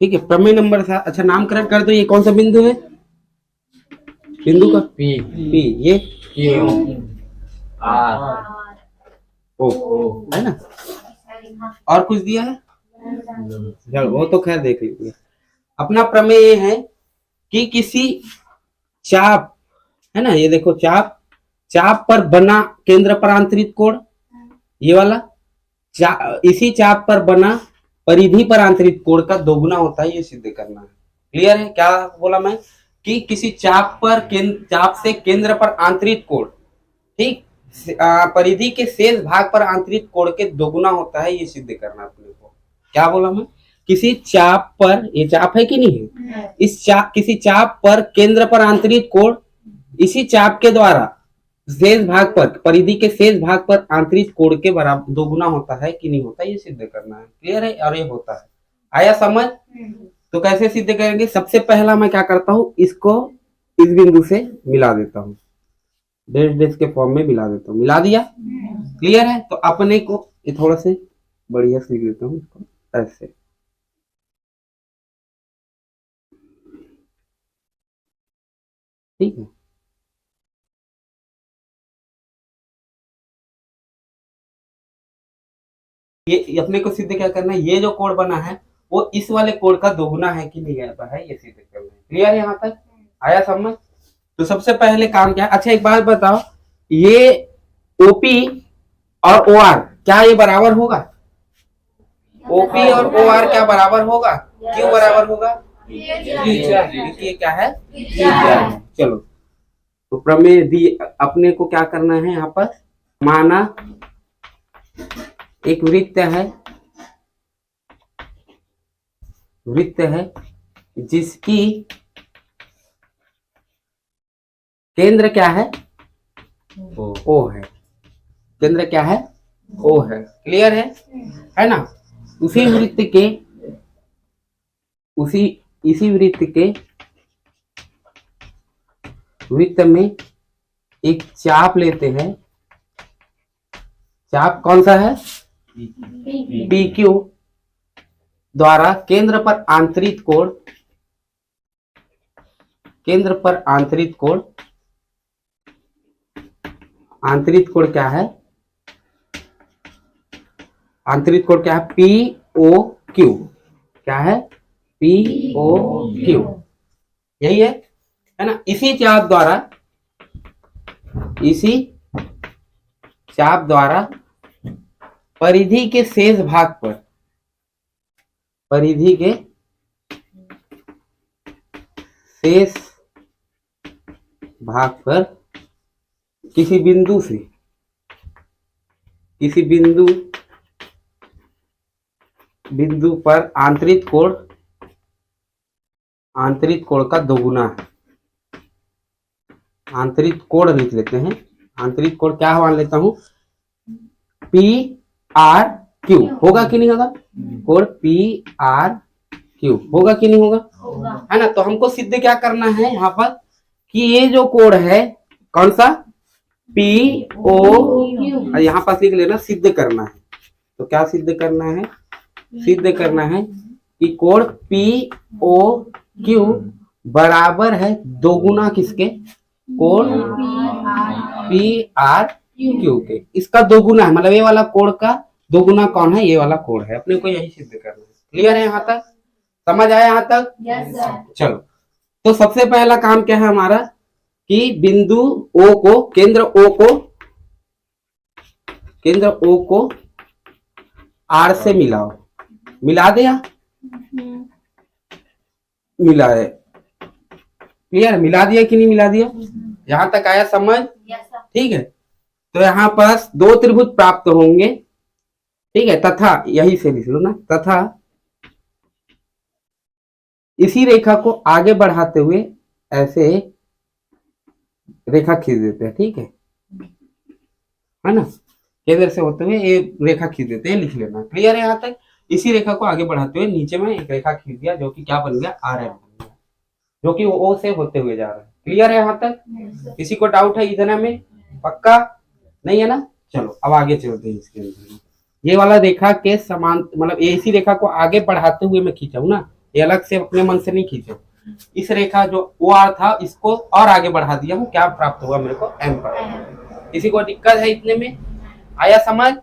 ठीक है, प्रमेय नंबर 7। अच्छा नामकरण कर दो, ये कौन सा बिंदु है? बिंदु का पी पी, ये क्यू आर ओ है ना। और कुछ दिया है? चलो वो तो खैर देख लीजिए। अपना प्रमेय ये है कि किसी चाप, है ना, ये देखो चाप, चाप पर बना केंद्र पर आंतरिक कोण, ये वाला इसी चाप पर बना परिधि पर आंतरिक कोण का दोगुना होता है, ये सिद्ध करना है। क्लियर है? क्या बोला मैं कि किसी चाप पर चाप से केंद्र पर आंतरिक कोण, ठीक, परिधि के शेष भाग पर आंतरिक कोण के दोगुना होता है, ये सिद्ध करना अपने को। क्या बोला मैं? किसी चाप पर, ये चाप है कि नहीं है, इस चाप, किसी चाप पर केंद्र पर आंतरिक कोण इसी चाप के द्वारा शेष भाग पर, परिधि के शेष भाग पर आंतरिक कोण के बराबर दोगुना होता है कि नहीं होता, ये सिद्ध करना है। क्लियर है? और ये होता है। आया समझ? तो कैसे सिद्ध करेंगे? सबसे पहला मैं क्या करता हूं, इसको इस बिंदु से मिला देता हूं, डैश डैश के फॉर्म में मिला देता हूं। मिला दिया? क्लियर है? तो अपने को ये थोड़ा से बढ़िया से लिख देता हूं इसको, ऐसे। ठीक है, ये अपने को सिद्ध क्या करना है, ये जो कोण बना है वो इस वाले कोण का दोगुना है कि नहीं आता है, ये सिद्ध करना है। क्लियर है? यहाँ तक आया समझ? तो सबसे पहले काम क्या है? अच्छा एक बात बताओ, ये ओपी और ओ आर क्या ये बराबर होगा? ओपी और ओ आर क्या बराबर होगा? क्यों बराबर होगा? ये क्या है? चलो, तो प्रमेय दी, अपने को क्या करना है यहाँ पर, माना एक वृत्त है, वृत्त है जिसकी केंद्र क्या है? ओ है। केंद्र क्या है? ओ है। क्लियर है ना? उसी वृत्त के, उसी इसी वृत्त के वृत्त में एक चाप लेते हैं। चाप कौन सा है? पी क्यू द्वारा केंद्र पर आंतरिक कोण, केंद्र पर आंतरिक कोण, आंतरिक कोण क्या है? आंतरिक कोण क्या है? P O Q. क्या है? पी ओ क्यू, यही है ना। इसी चाप द्वारा, इसी चाप द्वारा परिधि के शेष भाग पर, परिधि के शेष भाग पर किसी बिंदु से, किसी बिंदु पर आंतरिक कोण, आंतरिक कोण का दोगुना है। आंतरिक कोण लिख लेते हैं। आंतरिक कोण क्या मान लेता हूं? P R Q. होगा कि नहीं होगा? कोण पी आर क्यू होगा कि नहीं होगा? है ना। तो हमको सिद्ध क्या करना है यहाँ पर कि ये जो कोण है कौन सा? P O Q. यहाँ पर लिख लेना, सिद्ध करना है। तो क्या सिद्ध करना है? सिद्ध करना है कि कोण पी ओ क्यू बराबर है दोगुना किसके? कोण पी आर क्यू के। इसका दोगुना है, मतलब ये वाला कोण का दोगुना कौन है? ये वाला कोण है। अपने को यही सिद्ध करना है। क्लियर है? यहाँ तक समझ आया? यहाँ तक? चलो, तो सबसे पहला काम क्या है हमारा कि बिंदु ओ को, केंद्र ओ को, केंद्र ओ को आर से मिलाओ। मिला दिया? मिला है। क्लियर? मिला दिया कि नहीं मिला दिया? यहां तक आया समझ? ठीक है। तो यहां पास दो त्रिभुज प्राप्त होंगे। ठीक है। तथा, यही से लिख लो ना, तथा इसी रेखा को आगे बढ़ाते हुए ऐसे रेखा खींच देते हैं। ठीक है ना। केंद्र से होते हुए ये रेखा खींच देते हैं, लिख लेना। क्लियर है? यहाँ तक इसी रेखा को आगे बढ़ाते हुए नीचे में एक रेखा खींच दिया, जो कि क्या बन गया? आर एम बन गया, जो कि ओ से होते हुए जा रहा है। क्लियर है? यहाँ तक किसी को डाउट है इधर में? पक्का नहीं है ना? चलो अब आगे चलते हैं। इसके अंदर ये वाला रेखा के समान, मतलब इसी रेखा को आगे बढ़ाते हुए मैं खींचा हूं ना, ये अलग से अपने मन से नहीं खींचो। इस रेखा जो ओ आर था इसको और आगे बढ़ा दिया हूँ, क्या प्राप्त हुआ मेरे को, एम प्राप्त। किसी को दिक्कत है इतने में, आया समझ?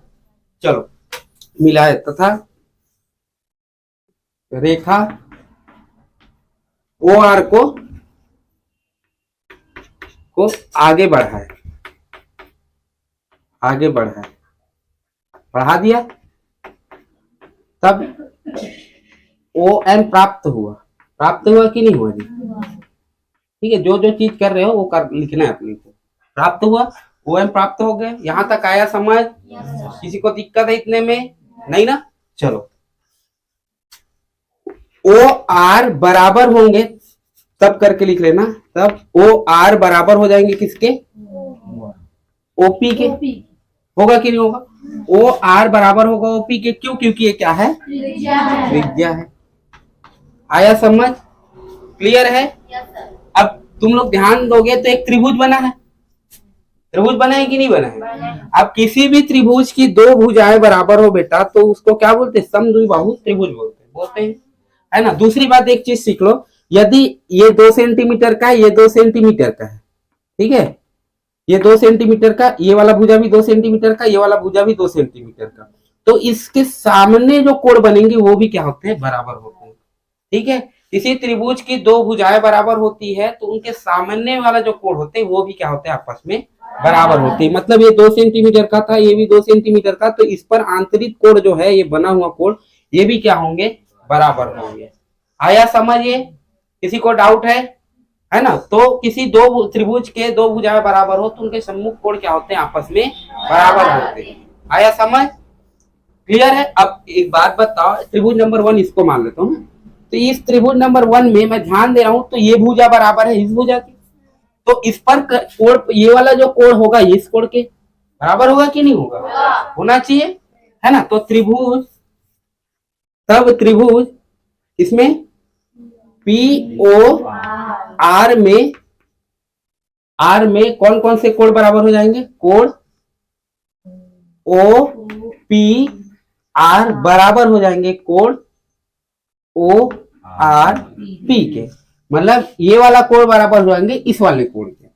चलो मिलाए तथा रेखा ओ आर को आगे बढ़ाए, आगे बढ़ाए, बढ़ा दिया, तब ओ एम प्राप्त हुआ। प्राप्त हुआ कि नहीं हुआ जी? ठीक है, जो जो चीज कर रहे हो वो कर लिखना है अपने को। प्राप्त हुआ, ओ एम प्राप्त हो गए। यहां तक आया समझ? किसी को दिक्कत है इतने में? नहीं ना? चलो, ओ आर बराबर होंगे, तब करके लिख लेना, तब ओ आर बराबर हो जाएंगे किसके? ओपी के। होगा कि नहीं होगा? ओ आर बराबर होगा ओपी के। क्यों? क्योंकि ये क्या है? त्रिज्या है। आया समझ? क्लियर है? अब तुम लोग ध्यान दोगे तो एक त्रिभुज बना है, त्रिभुज बना है कि नहीं बना है? अब किसी भी त्रिभुज की दो भुजाएं बराबर हो बेटा तो उसको क्या बोलते हैं? समद्विबाहु त्रिभुज बोलते हैं, है ना। दूसरी बात एक चीज सीख लो, यदि ये 2 सेंटीमीटर का है, ये 2 सेंटीमीटर का है, ठीक है, ये 2 सेंटीमीटर का, ये वाला भुजा भी 2 सेंटीमीटर का, ये वाला भुजा भी 2 सेंटीमीटर का, तो इसके सामने जो कोण बनेंगे वो भी क्या होते हैं? बराबर होते हैं। ठीक है, किसी त्रिभुज की दो भुजाएं बराबर होती है तो उनके सामने वाला जो कोण होते हैं वो भी क्या होते हैं? आपस में बराबर होते हैं। मतलब ये 2 सेंटीमीटर का था, ये भी 2 सेंटीमीटर का, तो इस पर आंतरिक कोण जो है, ये बना हुआ कोण, ये भी क्या होंगे? बराबर होंगे। आया समझ? ये किसी को डाउट है ना? तो किसी दो त्रिभुज के दो भुजाएं बराबर हो तो उनके सम्मुख कोण क्या होते हैं? आपस में बराबर होते हैं। आया समझ? क्लियर है? अब एक बात बताओ, त्रिभुज नंबर 1 इसको मान लेता हूँ, तो इस त्रिभुज नंबर 1 में मैं ध्यान दे रहा हूं तो ये भुजा बराबर है इस भुजा की, तो इस पर कोण, ये वाला जो कोण होगा ये इस कोण के बराबर होगा कि नहीं होगा? होना चाहिए, है ना। तो त्रिभुज, तब त्रिभुज इसमें पी ओ आर में कौन कौन से कोण बराबर हो जाएंगे? कोण ओ पी आर बराबर हो जाएंगे कोण ओ आर पी के। मतलब ये वाला कोण बराबर हो जाएंगे इस वाले कोण के।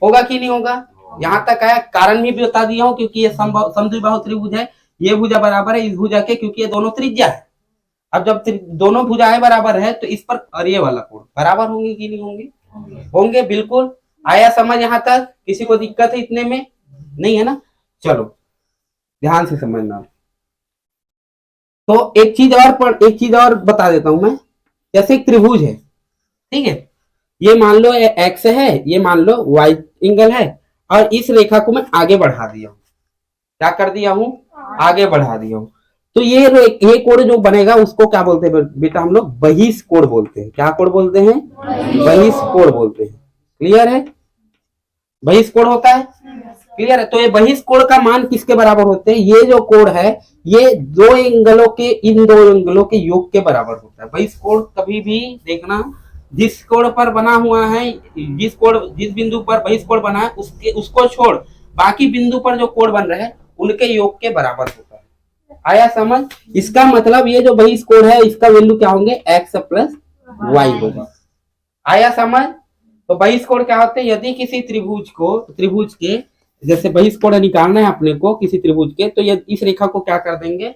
होगा कि नहीं होगा? यहां तक आया। कारण भी बता दिया हूं, क्योंकि ये समद्विबाहु त्रिभुज है, ये भुजा बराबर है इस भुजा के, क्योंकि ये दोनों त्रिज्या है। अब जब दोनों भुजाएं बराबर है तो इस पर और ये वाला कोण बराबर होंगे कि नहीं होंगे? होंगे, बिल्कुल। आया समझ? यहां तक किसी को दिक्कत है इतने में? नहीं है ना? चलो ध्यान से समझना। तो एक चीज और बता देता हूं मैं। जैसे एक त्रिभुज है, ठीक है, ये मान लो एक्स है, ये मान लो वाई एंगल है, और इस रेखा को मैं आगे बढ़ा दिया हूं। क्या कर दिया हूं? आगे बढ़ा दिया हूं। तो ये कोण जो बनेगा उसको क्या बोलते हैं बेटा? हम लोग बहिष कोण बोलते हैं। क्या कोण बोलते हैं? बहिष कोण बोलते हैं। क्लियर है? बहिष कोण होता है, क्लियर है। तो ये बहिष कोण का मान किसके बराबर होते हैं? ये जो कोण है ये दो एंगलों के, इन दो एंगलों के योग के बराबर होता है। बहिष कोण कभी भी देखना, जिस कोण पर बना हुआ है, जिस बिंदु पर बहिष कोण बना है उसको छोड़ बाकी बिंदु पर जो कोण बन रहे हैं उनके योग के बराबर होता है। आया समझ? इसका मतलब ये जो बहिष कोण है इसका वैल्यू क्या होंगे? एक्स प्लस वाई होगा। आया समझ? तो बहिष कोण क्या होते हैं? यदि किसी त्रिभुज के जैसे बहिष कोण निकालना है अपने को किसी त्रिभुज के, तो ये इस रेखा को क्या कर देंगे?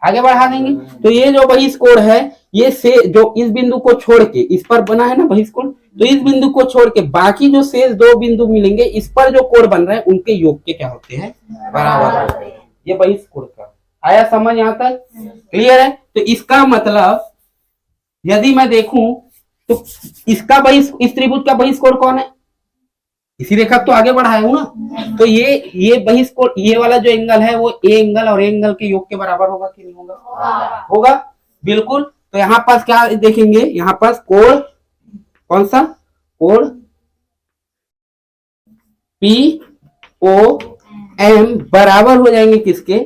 आगे बढ़ा देंगे। तो ये जो बहिष कोण है ये से जो इस बिंदु को छोड़ के, इस पर बना है ना बहिष कोण, तो इस बिंदु को छोड़ के बाकी जो शेष दो बिंदु मिलेंगे इस पर जो कोण बन रहे हैं उनके योग के क्या होते हैं? बराबर होते हैं। ये बहिष कोण का आया समझ? यहां तक क्लियर है? तो इसका मतलब यदि मैं देखूं तो इसका बहिष, इस त्रिभुज का बहिष कोण कौन है? इसी रेखा तो आगे बढ़ाया हूं ना। तो ये बहिष कोण, ये वाला जो एंगल है वो ए एंगल और ए एंगल के योग के बराबर होगा कि नहीं होगा? होगा, बिल्कुल। तो यहाँ पास क्या देखेंगे? यहाँ पास कोण कौन सा? कोण पी ओ एम बराबर हो जाएंगे किसके?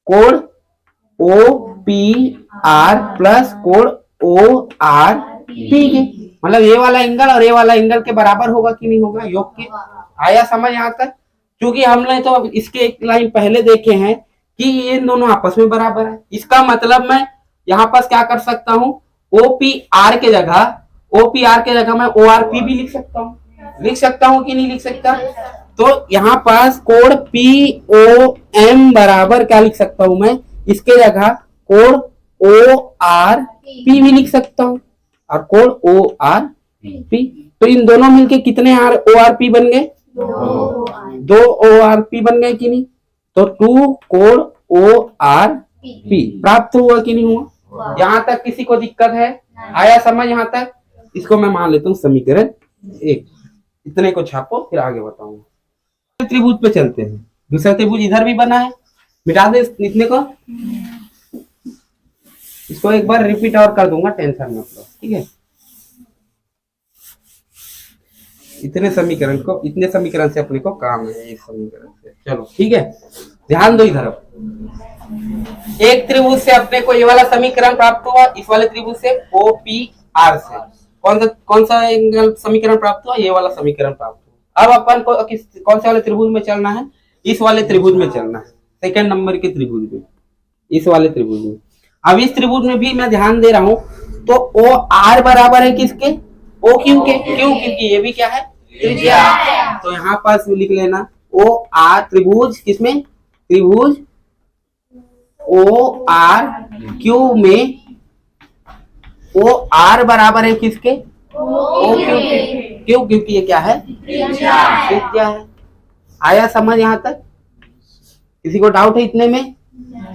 कोण ओ पी आर प्लस कोण ओ आर पी के। मतलब ये वाला एंगल और ये वाला एंगल के बराबर होगा कि नहीं होगा? योग के। आया समझ यहां तक? क्योंकि हमने तो इसके एक लाइन पहले देखे हैं कि ये दोनों आपस में बराबर है। इसका मतलब मैं यहाँ पास क्या कर सकता हूं? OPR के जगह मैं ORP भी लिख सकता हूँ, कि नहीं लिख सकता? तो यहाँ पास कोड POM बराबर क्या लिख सकता हूँ मैं, इसके जगह कोड ORP भी लिख सकता हूँ, और कोड ORP। तो इन दोनों मिलके कितने ORP बन गए? 2 ORP बन गए कि नहीं? तो 2 कोड ORP प्राप्त हुआ कि नहीं हुआ? यहाँ तक किसी को दिक्कत है? आया समझ यहाँ तक? इसको मैं मान लेता हूँ समीकरण 1। इतने को छापो, फिर आगे बताऊंगा। त्रिभुज पे चलते हैं। दूसरा त्रिभुज इधर भी बना है, मिटा दे इतने को। इसको एक बार रिपीट और कर दूंगा, टेंशन मत लो, ठीक है? इतने समीकरण से अपने को काम है, इस समीकरण से। चलो ठीक है, ध्यान दो इधर। एक त्रिभुज से अपने को ये वाला समीकरण प्राप्त हुआ, इस वाले त्रिभुज से OPR से कौन सा एंगल समीकरण प्राप्त हुआ? ये वाला समीकरण प्राप्त हुआ। अब अपन को कौन से वाले त्रिभुज में चलना है? इस वाले त्रिभुज में चलना है, सेकंड नंबर के त्रिभुज में, इस वाले त्रिभुज में। अब इस त्रिभुज में भी मैं ध्यान दे रहा हूं, तो OR बराबर है किसके? OQ के। क्यों? क्योंकि ये भी क्या है? त्रिज्या। तो यहाँ पास लिख लेना OR त्रिभुज, किसमें? त्रिभुज ORQ में OR बराबर है किसके? OQ के। क्यों? क्योंकि ये क्या है? त्रिज्या है। आया समझ यहाँ तक? किसी को डाउट है इतने में?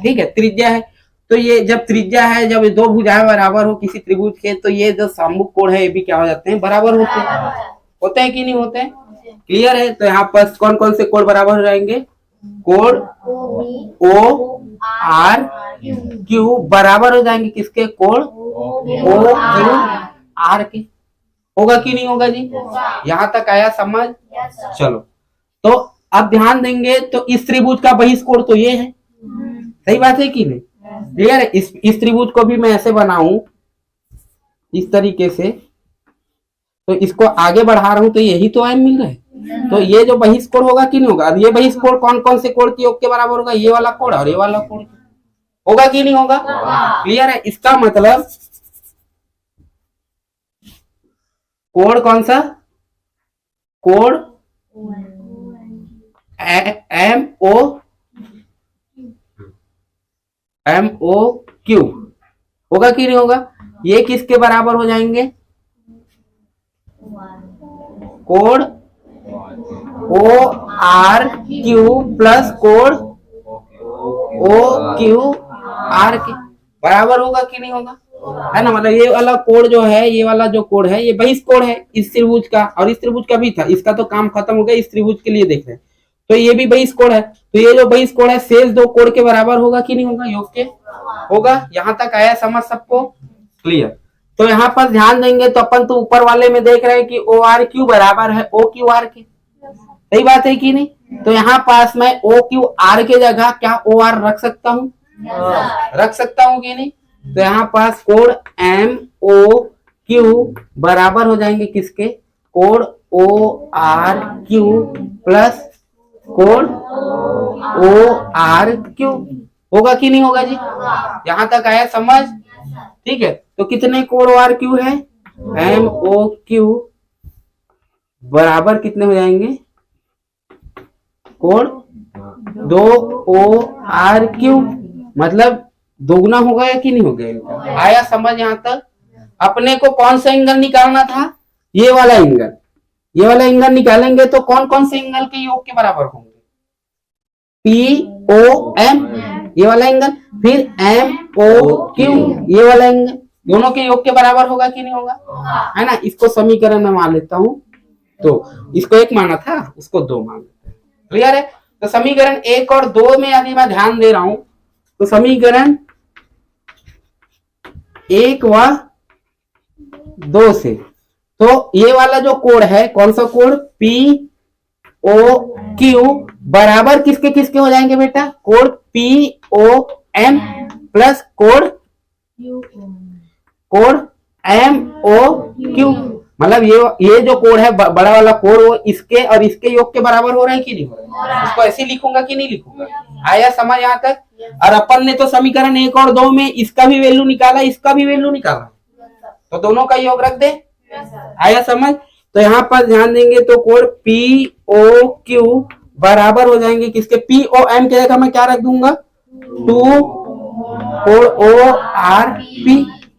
ठीक है, त्रिज्या है। तो ये जब त्रिज्या है, जब दो भुजाएं बराबर हो किसी त्रिभुज के, तो ये जो सम्मुख कोण है ये भी क्या हो जाते हैं? बराबर होते हैं कि नहीं होते हैं? क्लियर है? तो यहाँ पर कौन कौन से कोण बराबर हो जाएंगे? कोण ORQ बराबर हो जाएंगे किसके? कोण OQR के। होगा कि नहीं होगा जी? यहाँ तक आया समझ? चलो, तो अब ध्यान देंगे, तो इस त्रिभुज का बहिष्कोण तो ये है, सही बात है कि नहीं? क्लियर है? इस त्रिभुज को भी मैं ऐसे बनाऊं, इस तरीके से, तो इसको आगे बढ़ा रहा हूं, तो यही तो M मिल रहा है। तो ये जो बहिष्कोण होगा कि नहीं होगा? अब ये बहिष्कोण कौन कौन से कोण के योग के बराबर होगा? ये वाला कोण और ये वाला कोण। होगा कि नहीं होगा? क्लियर है? इसका मतलब कोण कौन सा? कोण MOQ होगा कि नहीं होगा? ये किसके बराबर हो जाएंगे? कोण ORQ प्लस कोण OQR के बराबर होगा कि नहीं होगा? है ना? मतलब ये वाला कोण जो है, ये वाला जो कोण है, ये बहिष्कोण है इस त्रिभुज का, और इस त्रिभुज का भी था। इसका तो काम खत्म हो गया, इस त्रिभुज के लिए देख रहे हैं। तो ये भी बहिष्कोण है, तो ये जो बहिष्कोण है शेष दो कोण के बराबर होगा कि नहीं होगा? योग के होगा। यहाँ तक आया समझ सबको? क्लियर? तो यहाँ पर ध्यान देंगे, तो अपन तो ऊपर वाले में देख रहे हैं कि ORQ बराबर है OQR के, सही बात है कि नहीं? तो यहाँ पास मैं OQR के जगह क्या OR रख सकता हूँ? रख सकता हूँ कि नहीं? तो यहाँ पास कोण MOQ बराबर हो जाएंगे किसके? कोण ORQ प्लस कोण ORQ। होगा कि नहीं होगा जी? यहाँ तक आया समझ? ठीक है, तो कितने कोण ORQ है? MOQ बराबर कितने हो जाएंगे? कोण 2 ORQ, मतलब दोगुना हो गया कि नहीं हो गया? आया समझ यहाँ तक? अपने को कौन सा एंगल निकालना था? ये वाला एंगल। ये वाला एंगल निकालेंगे तो कौन कौन से एंगल के योग के बराबर होंगे? POM ये वाला एंगल, फिर MOQ ये वाला एंगल, दोनों के योग के बराबर होगा कि नहीं होगा? है ना? इसको समीकरण में मान लेता हूं, तो इसको 1 माना था, उसको 2 मान लेते हैं। क्लियर है? तो समीकरण 1 और 2 में यदि मैं ध्यान दे रहा हूं, तो समीकरण 1 व 2 से, तो ये वाला जो कोण है, कौन सा कोण? POQ बराबर किसके किसके हो जाएंगे बेटा? कोण POM प्लस कोण MOQ। मतलब ये जो कोण है बड़ा वाला कोण, वो इसके और इसके योग के बराबर हो रहा है कि नहीं हो रहा है? इसको ऐसे लिखूंगा कि नहीं लिखूंगा? आया समझ यहाँ तक? और अपन ने तो समीकरण 1 और 2 में इसका भी वैल्यू निकाला, इसका भी वैल्यू निकाला, तो दोनों का योग रख दे। आया समझ? तो यहाँ पर ध्यान देंगे तो कोण पी ओ क्यू बराबर हो जाएंगे किसके, पी ओ एम के जगह मैं क्या रख दूंगा 2 कोण ओ आर पी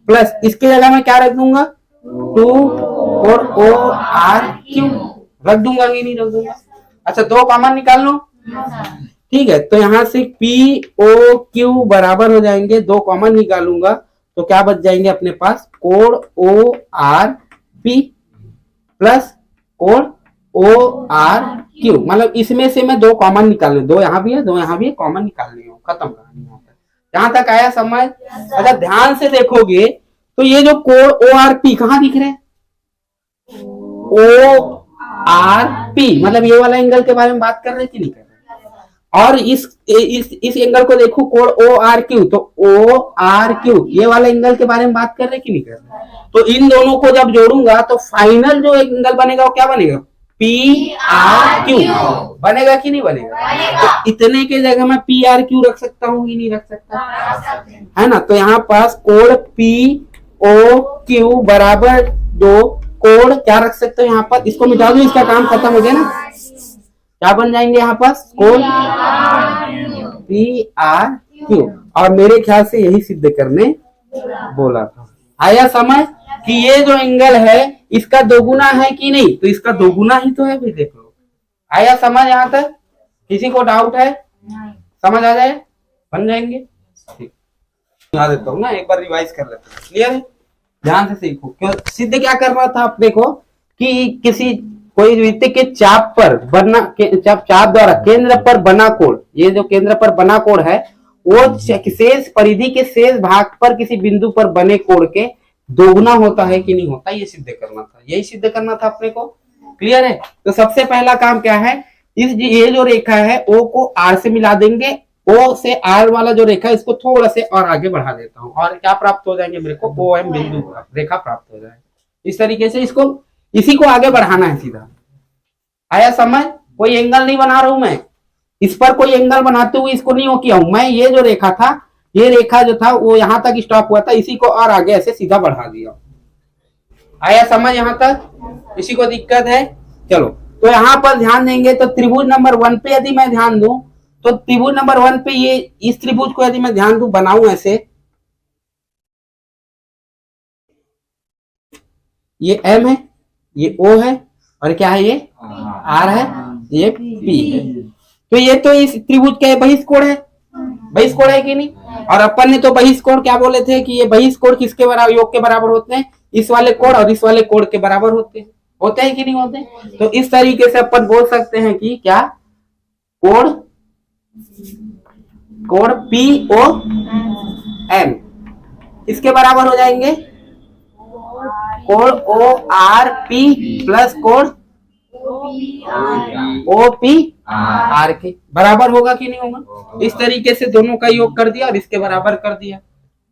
प्लस इसके जगह मैं क्या रख दूंगा 2 कोण ओ आर क्यू रख दूंगा कि नहीं रख दूंगा। अच्छा 2 कॉमन निकाल लो। ठीक है, तो यहां से पी ओ क्यू बराबर हो जाएंगे, 2 कॉमन निकालूंगा तो क्या बच जाएंगे अपने पास कोण ओ आर पी प्लस कोण ओ आर क्यू। मतलब इसमें से मैं 2 कॉमन निकाल लूं, 2 यहाँ भी है 2 यहाँ भी है, कॉमन निकालनी हो, खत्म कहानी यहाँ तक। यहाँ तक आया समझ? अच्छा ध्यान से देखोगे तो ये जो कोण ओ आर पी कहाँ दिख रहे हैं, ओ आर पी मतलब ये वाला एंगल के बारे में बात कर रहे हैं कि नहीं कर रहे। और इस एंगल को देखो कोण ओ आर क्यू, तो ओ आर क्यू ये वाला एंगल के बारे में बात कर रहे कि नहीं कर रहे। तो इन दोनों को जब जोड़ूंगा तो फाइनल जो एंगल बनेगा वो क्या बनेगा पी आर क्यू बनेगा कि नहीं बनेगा। तो इतने के जगह मैं पी आर क्यू रख सकता हूँ कि नहीं रख सकता, है ना। तो यहाँ पास कोण पी ओ क्यू बराबर 2 कोण क्या रख सकते हो यहाँ पर, इसको मिटा दो, इसका काम खत्म हो गया ना। क्या बन जाएंगे यहाँ पास कोण पी आर क्यू। और मेरे ख्याल से यही सिद्ध करने बोला था। आया समझ कि ये जो एंगल है इसका दोगुना है कि नहीं, तो इसका दोगुना ही तो है भी, देख लो। आया समझ? यहाँ तक किसी को डाउट है? समझ आ जाए बन जाएंगे। ठीक बता देता हूँ ना, एक बार रिवाइज कर लेते हैं, क्लियर है? ध्यान से सीखो। क्यों सिद्ध क्या कर रहा था अपने को कि किसी कोई वृत्त के चाप पर बना चाप द्वारा केंद्र पर बना कोण, ये जो केंद्र पर बना कोण है वो शेष परिधि के शेष भाग पर किसी बिंदु पर बने कोण के दोगुना होता है कि नहीं होता, ये सिद्ध करना था। यही सिद्ध करना था अपने को, क्लियर है? तो सबसे पहला काम क्या है, ये जो रेखा है ओ को आर से मिला देंगे, ओ से आर वाला जो रेखा है इसको थोड़ा से और आगे बढ़ा देता हूँ और क्या प्राप्त हो जाएंगे मेरे को ओ एम बिंदु रेखा प्राप्त हो जाए। इस तरीके से इसी को आगे बढ़ाना है सीधा। आया समझ? कोई एंगल नहीं बना रहा हूं मैं, इस पर कोई एंगल बनाते हुए इसको नहीं हो किया हूं मैं। ये जो रेखा था, ये रेखा जो था वो यहां तक स्टॉप हुआ था, इसी को और आगे ऐसे सीधा बढ़ा दिया। आया समझ यहाँ तक? इसी को दिक्कत है? चलो तो यहां पर ध्यान देंगे तो त्रिभुज नंबर 1 पे यदि मैं ध्यान दूं तो त्रिभुज नंबर 1 पे ये इस त्रिभुज को यदि मैं ध्यान दूं बनाऊं ऐसे, ये एम है, ये ओ है और क्या है ये आर है, ये पी है। तो ये तो इस त्रिभुज का बहिष्कोण है, बहिष्कोण है कि नहीं। और अपन ने तो बहिष्कोण क्या बोले थे कि ये बहिष्कोण किसके बराबर, योग के बराबर होते हैं, इस वाले कोण और इस वाले कोण के बराबर होते हैं। होते हैं कि नहीं होते? तो इस तरीके से अपन बोल सकते हैं कि क्या कोण पी ओ एम इसके बराबर हो जाएंगे कोण ओ आर पी प्लस कोण ओ पी आर के बराबर होगा कि नहीं होगा। इस तरीके से दोनों का योग कर दिया और इसके बराबर कर दिया,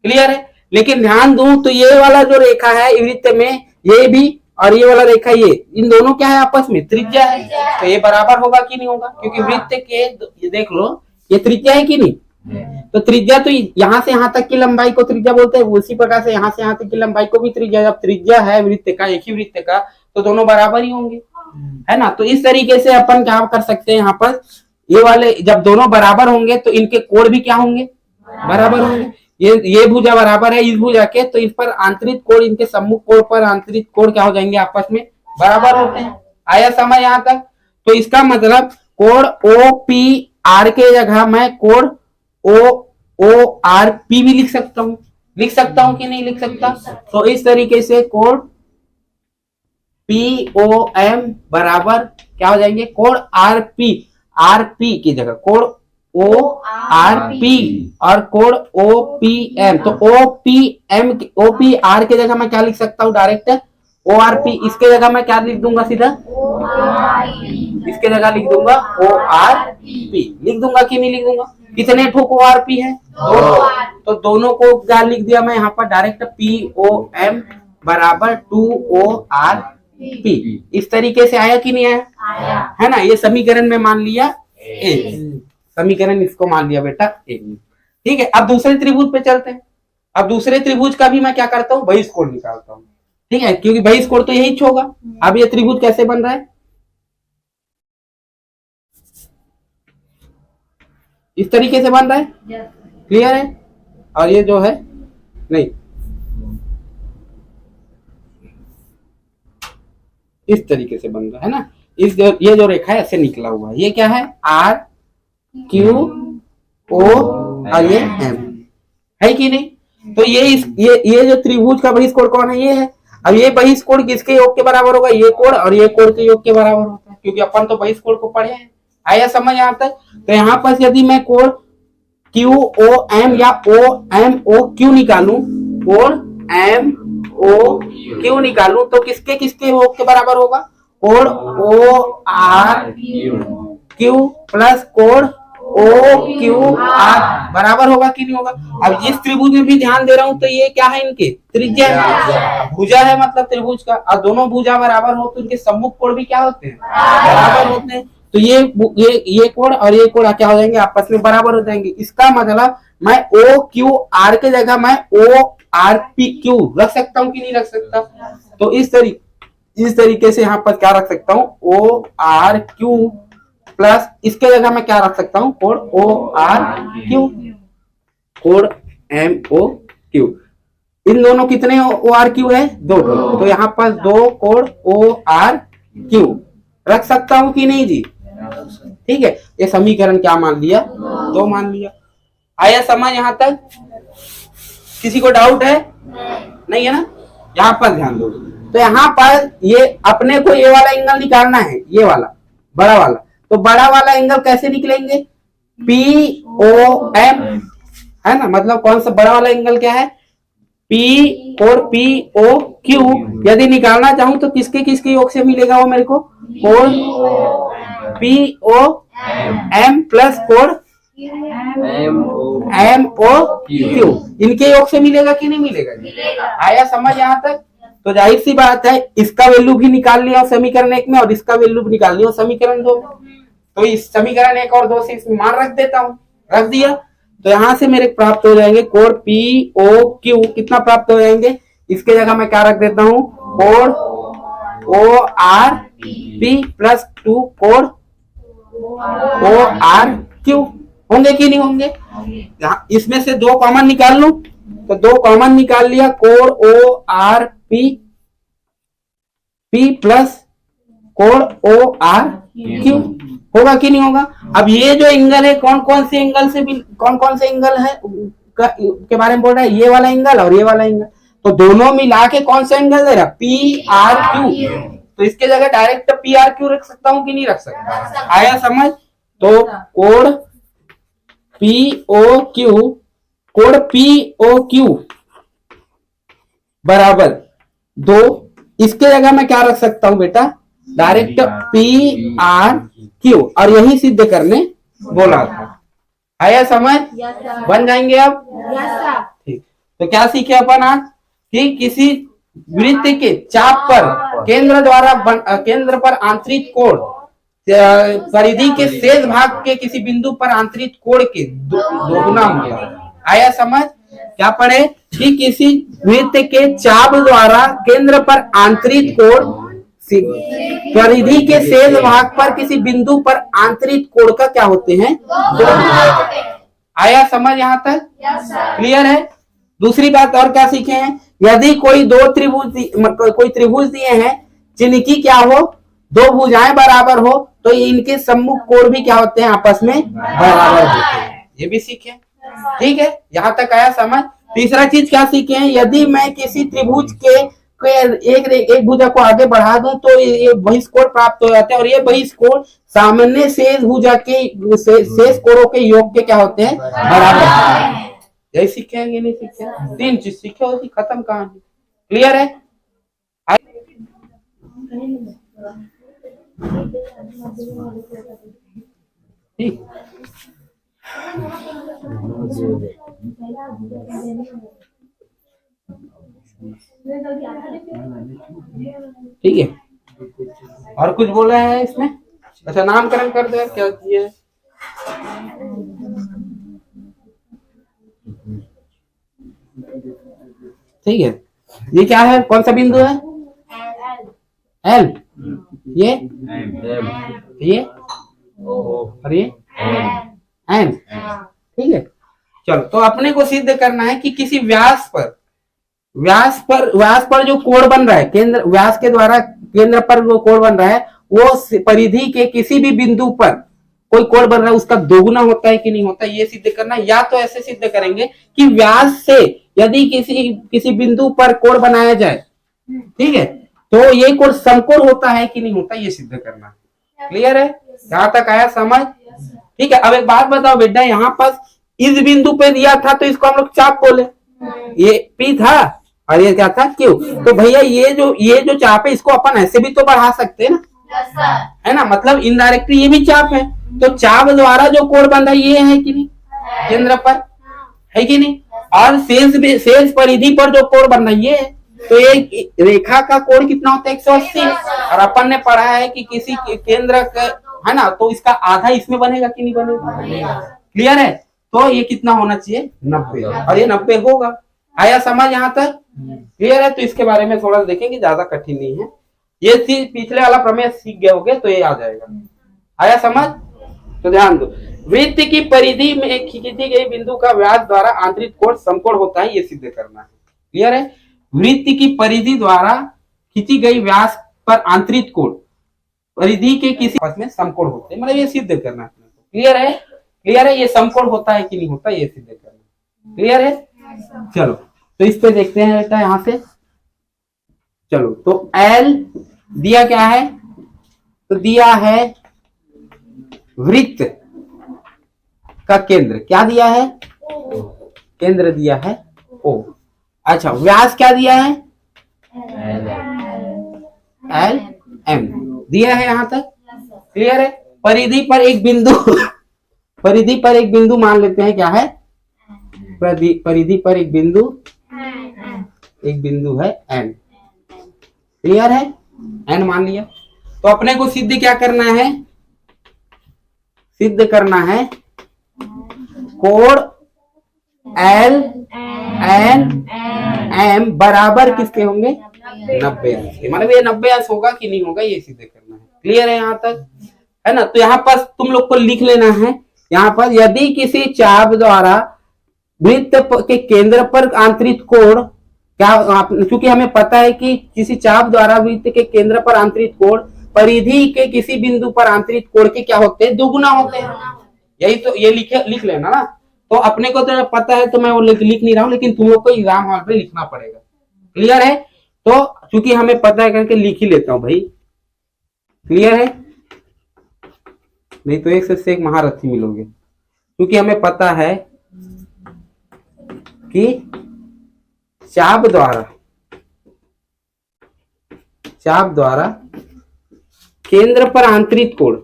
क्लियर है। लेकिन ध्यान दूं तो ये वाला जो रेखा है वृत्त में, ये भी और ये वाला रेखा, ये इन दोनों क्या है आपस में त्रिज्या है, तो ये बराबर होगा कि नहीं होगा, क्योंकि वृत्त के ये देख लो ये त्रिज्या है कि नहीं। तो त्रिज्या तो यहाँ से यहाँ तक की लंबाई को त्रिज्या बोलते हैं, उसी प्रकार से यहाँ से यहाँ तक की लंबाई को भी त्रिज्या। जब त्रिज्या है वृत्त का, एक ही वृत्त का, तो दोनों बराबर ही होंगे, है ना। तो इस तरीके से अपन क्या कर सकते हैं, यहाँ पर ये वाले जब दोनों बराबर होंगे तो इनके कोण भी क्या होंगे, बराबर होंगे। ये भुजा बराबर है इस भुजा के, तो इस पर आंतरिक कोण, इनके सम्मुख कोण पर आंतरिक कोण क्या हो जाएंगे, आपस में बराबर होते हैं। आया समझ यहाँ तक? तो इसका मतलब कोण ओ पी आर के जगह मैं कोण ओ आर पी भी लिख सकता हूँ कि नहीं लिख सकता। तो इस तरीके से कोण पी ओ एम बराबर क्या हो जाएंगे, कोण आर पी की जगह कोण ओ आर पी और कोण ओ पी एम। तो ओ पी आर के जगह मैं क्या लिख सकता हूँ, डायरेक्ट ओ आर पी। इसके जगह मैं क्या लिख दूंगा, सीधा इसके जगह लिख दूंगा ओ आर पी। लिख दूंगा कि नहीं लिख दूंगा? कितने ठोक ओ आर पी है, तो दोनों को क्या लिख दिया मैं यहाँ पर, डायरेक्ट पी ओ एम बराबर 2 ओ आर पी। इस तरीके से आया कि नहीं आया, है ना। ये समीकरण में मान लिया ए, समीकरण इसको मान लिया बेटा ए। ठीक है, अब दूसरे त्रिभुज पे चलते हैं। अब दूसरे त्रिभुज का भी मैं क्या करता हूँ, बहिष्कोण निकालता हूँ। ठीक है, क्योंकि बहिष कोण तो यही होगा। अब ये त्रिभुज कैसे बन रहा है, इस तरीके से बन रहा है, क्लियर है। और ये जो है नहीं, इस तरीके से बन रहा है ना, ये जो रेखा है ऐसे निकला हुआ है, ये क्या है, आर क्यू ओ और ये एम है कि नहीं। तो ये जो त्रिभुज का बहिष कोण कौन है, ये है। अब ये बहिष कोण किसके योग के बराबर होगा, ये कोण और ये कोण के योग के बराबर होता है, क्योंकि अपन तो बहिष कोण को पढ़े हैं। आया समझ यहाँ तक। तो यहाँ पर यदि मैं कोण क्यू ओ एम या ओ एम ओ क्यू निकालू, कोण एम ओ क्यू निकालू, तो किसके किसके योग के बराबर होगा, कोण ओ आर क्यू प्लस कोण ओ क्यू आर बराबर होगा कि नहीं होगा। अब इस त्रिभुज में भी ध्यान दे रहा हूं, तो ये क्या है, इनके त्रिज्या है, भुजा है मतलब त्रिभुज का, और दोनों भुजा बराबर हो तो इनके सम्मुख कोण भी क्या होते हैं, बराबर होते हैं। तो ये कोण और ये कोण क्या हो जाएंगे, आपस में बराबर हो जाएंगे। इसका मतलब मैं ओ क्यू आर के जगह मैं ओ आर पी क्यू रख सकता हूँ कि नहीं रख सकता। तो इस तरीके से यहाँ पर क्या रख सकता हूँ, ओ आर क्यू प्लस इसके जगह मैं क्या रख सकता हूँ, कोण ओ आर क्यू, कोण एम ओ क्यू। इन दोनों कितने ओ आर क्यू है, दो। तो यहाँ पर दो कोण ओ आर क्यू रख सकता हूँ कि नहीं जी, ठीक है। ये समीकरण क्या मान लिया, दो मान लिया। आया समझ यहाँ तक, किसी को डाउट है, नहीं है ना। यहाँ पर ध्यान दो, तो यहाँ पर ये अपने को ये वाला एंगल निकालना है, ये वाला बड़ा वाला। तो बड़ा वाला एंगल कैसे निकलेंगे, पी ओ एम है ना, मतलब कौन सा बड़ा वाला एंगल क्या है, पी और पी ओ क्यू। यदि निकालना चाहूं तो किसके किसके योग से मिलेगा वो मेरे को, कोण पी ओ एम प्लस कोण एम ओ क्यू, इनके योग से मिलेगा कि नहीं मिलेगा। आया समझ यहाँ तक। तो जाहिर सी बात है, इसका वैल्यू भी निकाल लिया समीकरण 1 में और इसका वैल्यू भी निकाल लिया समीकरण 2 में। तो इस समीकरण 1 और 2 से इसमें मान रख देता हूं, रख दिया। तो यहां से मेरे प्राप्त हो जाएंगे कोण पी ओ क्यू, कितना प्राप्त हो जाएंगे, इसके जगह मैं क्या रख देता हूं, कोण ओ आर पी प्लस 2 कोण ओ आर क्यू। होंगे कि नहीं होंगे, इसमें से दो कॉमन निकाल लूं, तो दो कॉमन निकाल लिया, कोण ओ आर पी प्लस कोण ओ आर क्यू, होगा कि नहीं होगा। अब ये जो एंगल है, कौन कौन से एंगल है के बारे में बोल रहा है, ये वाला एंगल और ये वाला एंगल। तो दोनों मिला के कौन सा एंगल दे रहा, पी आर क्यू। तो इसके जगह डायरेक्ट पी आर क्यू रख सकता हूं कि नहीं रख सकता। आया समझ। तो कोण पी ओ क्यू, कोण पी ओ क्यू बराबर दो, इसके जगह मैं क्या रख सकता हूं बेटा, डायरेक्ट पी आर क्यू, और यही सिद्ध करने बोला था। आया समझ, बन जाएंगे अब, ठीक। तो क्या सीखे अपन आज, कि किसी वृत्त के चाप पर केंद्र पर आंतरिक कोण परिधि के शेष भाग के किसी बिंदु पर आंतरिक कोण के दोगुना हो गया। आया समझ। क्या पढ़े, कि किसी वृत्त के चाप द्वारा केंद्र पर आंतरिक कोण परिधि के शेष भाग पर किसी बिंदु पर आंतरिक कोण का क्या होते हैं, आया समझ यहाँ तक, क्लियर है। दूसरी बात और क्या सीखे हैं, यदि कोई त्रिभुज दिए हैं जिनकी क्या हो, दो भुजाएं बराबर हो, तो इनके सम्मुख कोण भी क्या होते हैं, आपस में बराबर होते हैं, ये भी सीखे। ठीक है, यहाँ तक आया समझ। तीसरा चीज क्या सीखे हैं, यदि मैं किसी त्रिभुज के एक भुजा को आगे बढ़ा दूं तो ये बहिष कोण प्राप्त हो जाते हैं, और ये बहिष कोण सामान्य शेष भुजा के शेष कोणों के योग के क्या होते हैं, बराबर। यही सीखेंगे, नहीं सीखे, तीन चीज सीखे होती, खत्म कहानी। क्लियर है। ठीक, ठीक है। और कुछ बोला है इसमें, अच्छा नामकरण कर दो, क्या किया है। ठीक है। ये क्या है, कौन सा बिंदु है? एल। ये और ये एन। ठीक है, चलो तो अपने को सिद्ध करना है कि किसी व्यास पर जो कोण बन रहा है, केंद्र व्यास के द्वारा केंद्र पर जो कोण बन रहा है वो परिधि के किसी भी बिंदु पर कोई कोण बन रहा है उसका दोगुना होता है कि नहीं होता, ये सिद्ध करना। या तो ऐसे सिद्ध करेंगे कि व्यास से यदि किसी बिंदु पर कोण बनाया जाए, ठीक है, तो ये कोण समकोण होता है कि नहीं होता, ये सिद्ध करना। क्लियर है, यहां तक आया समझ? ठीक है, अब एक बात बताओ बेटा, यहाँ पर इस बिंदु पे दिया था तो इसको हम लोग चाप बोले, ये पी था और ये क्या था, क्यू। तो भैया ये जो चाप है इसको अपन ऐसे भी तो बढ़ा सकते हैं ना, है ना, मतलब इनडायरेक्टली ये भी चाप है। तो चाप द्वारा जो कोण बंधा ये है कि नहीं, केंद्र पर, है कि नहीं, और शेष परिधि पर जो कोण बन रहा है ये है। तो एक रेखा का कोण कितना होता है, 180। और अपन ने पढ़ा है कि किसी केंद्र का, है ना, तो इसका आधा इसमें बनेगा कि नहीं बनेगा। क्लियर है, तो ये कितना होना चाहिए, 90, और ये 90 होगा। आया समझ यहाँ तक? क्लियर है, तो इसके बारे में थोड़ा देखेंगे, ज्यादा कठिन नहीं है। ये चीज पिछले वाला प्रमेय सीख गए होगे तो ये आ जाएगा। आया समझ? तो ध्यान दो, वृत्त की परिधि में खींची गई बिंदु का व्यास द्वारा आंतरिक कोण समकोण होता है, ये सिद्ध करना है। क्लियर है, वृत्त की परिधि द्वारा खींची गई व्यास पर आंतरिक कोण परिधि के किसी में समकोण होते हैं, मतलब ये सिद्ध करना है। क्लियर है, क्लियर है, ये समकोण होता है कि नहीं होता, ये सिद्ध करना। क्लियर है, चलो तो इस पे देखते हैं बेटा यहां से। चलो तो एल दिया क्या है, तो दिया है वृत्त का केंद्र, क्या दिया है, केंद्र दिया है ओ। अच्छा, व्यास क्या दिया है, एल एम दिया है यहां तक। क्लियर है, परिधि पर एक बिंदु मान लेते हैं, क्या है, परिधि पर एक बिंदु है एन। क्लियर है, एन मान लिया। तो अपने को सिद्ध क्या करना है, सिद्ध करना है कोण एल एन एम बराबर किसके होंगे, 90 अंश। मतलब ये 90 अंश होगा कि नहीं होगा, ये सिद्ध करना है। क्लियर है यहाँ तक, है ना। तो यहाँ पर तुम लोग को लिख लेना है, यहाँ पर यदि किसी चाप द्वारा वृत्त के केंद्र पर आंतरिक कोण, क्या, क्योंकि हमें पता है कि किसी चाप द्वारा वृत्त के केंद्र पर आंतरिक कोण परिधि के किसी बिंदु पर आंतरिक कोण के क्या होते हैं, दोगुना होते हैं। यही तो, ये लिख लेना ना। तो अपने को तो पता है तो मैं वो लिख नहीं रहा हूं, लेकिन तुम लोग को एग्जाम हॉल पे लिखना पड़ेगा। क्लियर है, तो क्योंकि हमें पता है करके लिख ही लेता हूं भाई। क्लियर है, नहीं तो एक से एक महारथी मिलोगे, क्योंकि हमें पता है कि चाप द्वारा केंद्र पर आंतरिक कोण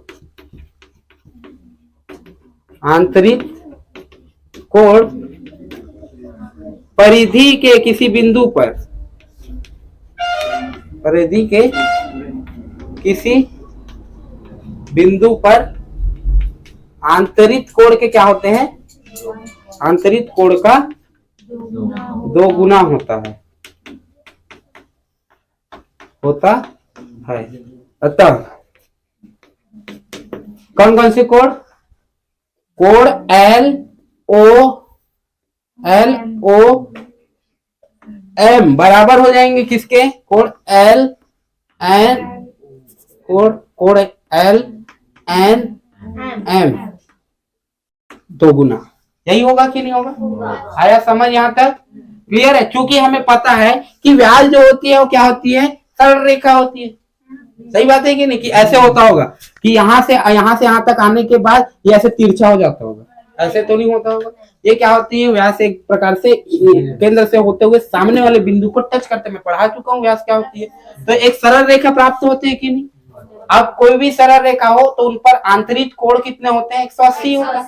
परिधि के किसी बिंदु पर, परिधि के किसी बिंदु पर आंतरिक कोण के क्या होते हैं, आंतरिक कोण का 2 गुना होता है। अतः कौन से कोण एल ओ एम बराबर हो जाएंगे किसके, कोण एल एन एम 2 गुना। यही होगा कि नहीं होगा, आया समझ यहाँ तक? क्लियर है, क्योंकि हमें पता है कि व्यास जो होती है वो क्या होती है, सरल रेखा होती है। सही बात है कि नहीं, कि ऐसे होता होगा कि यहाँ से यहाँ तक आने के बाद ये ऐसे तिरछा हो जाता होगा, ऐसे तो नहीं होता होगा। ये क्या होती है, व्यास एक प्रकार से केंद्र से होते हुए सामने वाले बिंदु को टच करते, मैं पढ़ा चुका हूँ व्यास क्या होती है। तो एक सरल रेखा प्राप्त होती है कि नहीं। अब कोई भी सरल रेखा हो तो उन पर आंतरिक कोण कितने होते हैं, 180 होता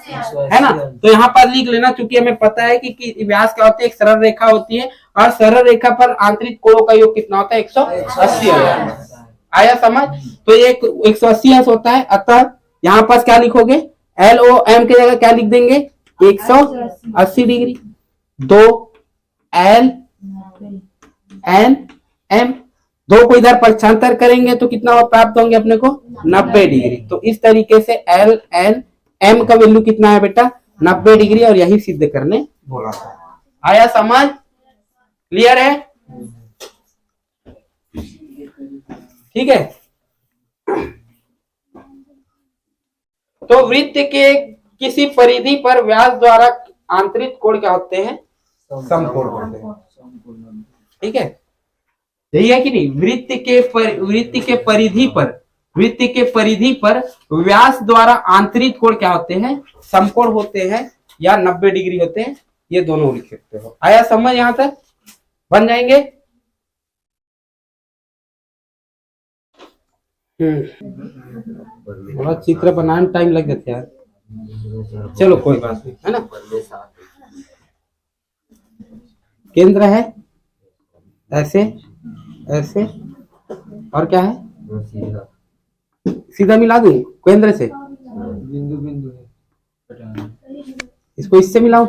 है ना। तो यहाँ पर लिख लेना, क्योंकि हमें पता है कि व्यास क्या होती है, एक सरल रेखा होती है, और सरल रेखा पर आंतरिक कोणों का योग कितना होता है, 180 आया समझ। तो ये 180 अंश होता है। अतः यहाँ पर क्या लिखोगे, एल ओ एम की जगह क्या लिख देंगे, 180 डिग्री। 2 एल एन एम, दो को इधर पक्षांतर करेंगे तो कितना प्राप्त होंगे अपने को 90 डिग्री। तो इस तरीके से एल एन एम का वैल्यू कितना है बेटा 90 डिग्री, और यही सिद्ध करने बोला था। आया समझ? क्लियर है? ठीक है। तो वृत्त के किसी परिधि पर व्यास द्वारा आंतरिक कोण क्या होते हैं? समकोण होते हैं। ठीक है, यही है कि नहीं? वृत्त के परिधि पर व्यास द्वारा आंतरिक कोण क्या होते हैं? समकोण होते हैं या 90 डिग्री होते हैं। ये दोनों लिख सकते हो। आया समझ? यहां तक बन जाएंगे। थोड़ा चित्र बनाने में टाइम लग जाता है यार। चलो कोई बात नहीं, है ना। केंद्र है ऐसे ऐसे, और क्या है? सीधा मिला दूं केंद्र से, बिंदु बिंदु है, इसको इससे मिलाऊं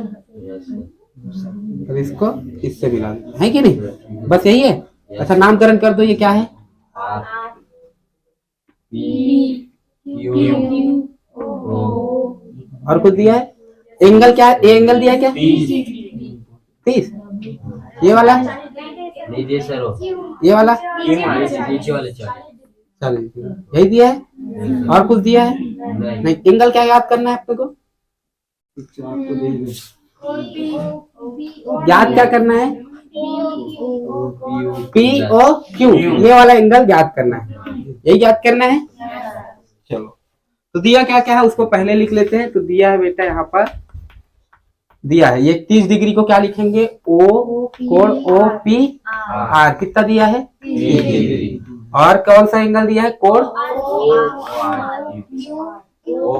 और इसको इससे मिला दूं, है कि नहीं? बस यही है। अच्छा नामकरण कर दो, ये क्या है? और कुछ दिया है? एंगल क्या है? ए एंगल दिया है क्या? 30। ये वाला? ये वाला? नीचे वाले 40। यही दिया है? और कुछ दिया है? नहीं। एंगल क्या याद करना है अपने को? याद क्या करना है? पी ओ क्यू, ये वाला एंगल याद करना है। यही याद करना है। चलो, तो दिया क्या क्या है उसको पहले लिख लेते हैं। तो दिया है बेटा यहाँ पर दिया है ये 30 डिग्री को क्या लिखेंगे? ओ कोण ओ पी आर। कितना दिया है? 30 डिग्री। और कौन सा एंगल दिया है? कोण ओ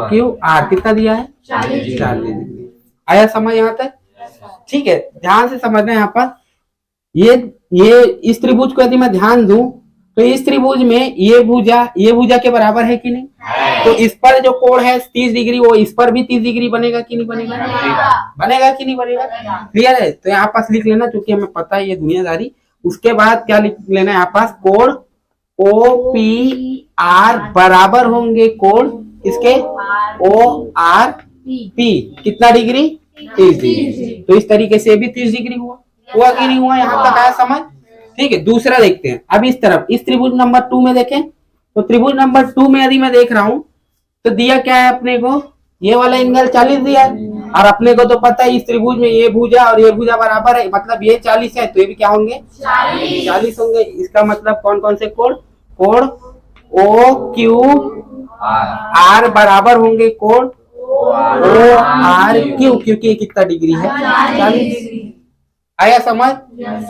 क्यू आर। कितना दिया है? 40 डिग्री। आया समझ यहाँ तक? ठीक है, ध्यान से समझना। यहाँ पर ये इस त्रिभुज को यदि मैं ध्यान दूं तो इस त्रिभुज में ये भुजा के बराबर है कि नहीं? तो इस पर जो कोण है 30 डिग्री, वो इस पर भी 30 डिग्री बनेगा कि नहीं बनेगा? बनेगा कि नहीं बनेगा? क्लियर है? तो यहाँ पास लिख लेना, क्योंकि हमें पता है ये दुनियादारी। उसके बाद क्या लिख लेना है यहाँ पास? कोण ओ पी आर बराबर होंगे कोण इसके ओ आर पी। कितना डिग्री? 30 डिग्री। तो इस तरीके से भी 30 डिग्री हुआ कि नहीं हुआ? यहाँ तक आया समझ? ठीक है, दूसरा देखते हैं। अब इस तरफ इस त्रिभुज नंबर 2 में देखें। तो त्रिभुज नंबर 2 में यदि मैं देख रहा हूं तो दिया क्या है अपने को? ये वाला एंगल 40 दिया है, और अपने को तो पता है इस त्रिभुज में ये भुजा और ये भुजा बराबर है, मतलब ये 40 है, तो ये भी क्या होंगे? 40 होंगे। इसका मतलब कौन कौन से कोण? कोण ओ क्यू आर बराबर होंगे कोण ओ आर क्यू, क्योंकि कितना डिग्री है? 40। आया समझ?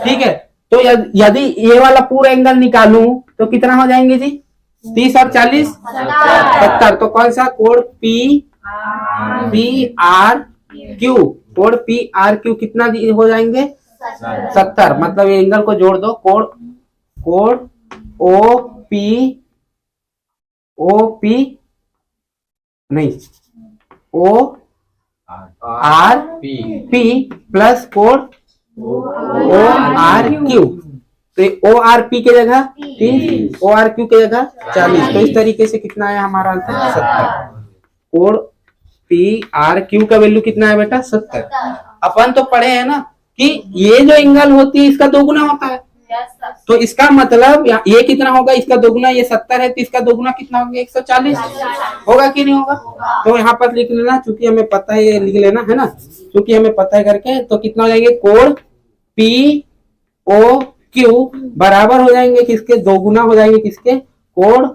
ठीक है। तो यदि ये वाला पूरा एंगल निकालूं तो कितना हो जाएंगे जी? 30 और 40 70। तो कौन सा? कोण पी आर क्यू। कोण पी आर क्यू कितना हो जाएंगे? 70। मतलब ये एंगल को जोड़ दो। कोण ओ पी नहीं, ओ आर पी प्लस कोण ओ आर क्यू। तो ओ आर पी की जगह 30, ओ आर क्यू की जगह 40। तो इस तरीके से कितना है हमारा आंसर? 70। कोण पी आर क्यू का वैल्यू कितना है बेटा? 70। अपन तो पढ़े हैं ना कि ये जो एंगल होती है इसका दोगुना होता है। तो इसका मतलब ये कितना होगा? इसका दोगुना। ये 70 है तो इसका दोगुना कितना होगा? 140 होगा कि नहीं होगा? तो यहाँ पर लिख लेना, चूंकि हमें पता है, ये लिख लेना है ना, क्योंकि हमें पता है करके। तो कितना हो जाएंगे? कोण पी ओ क्यू बराबर हो जाएंगे किसके? दोगुना हो जाएंगे किसके? कोण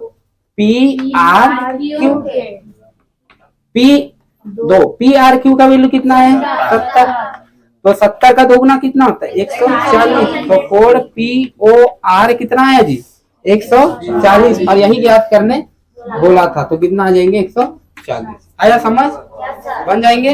P R Q. P R Q का वैल्यू कितना है? 70। तो 70 का दोगुना कितना होता है? 140। तो कोण पी ओ आर कितना है जी? 140। और यही याद करने बोला था। तो कितना आ जाएंगे? 140। आया समझ? बन जाएंगे।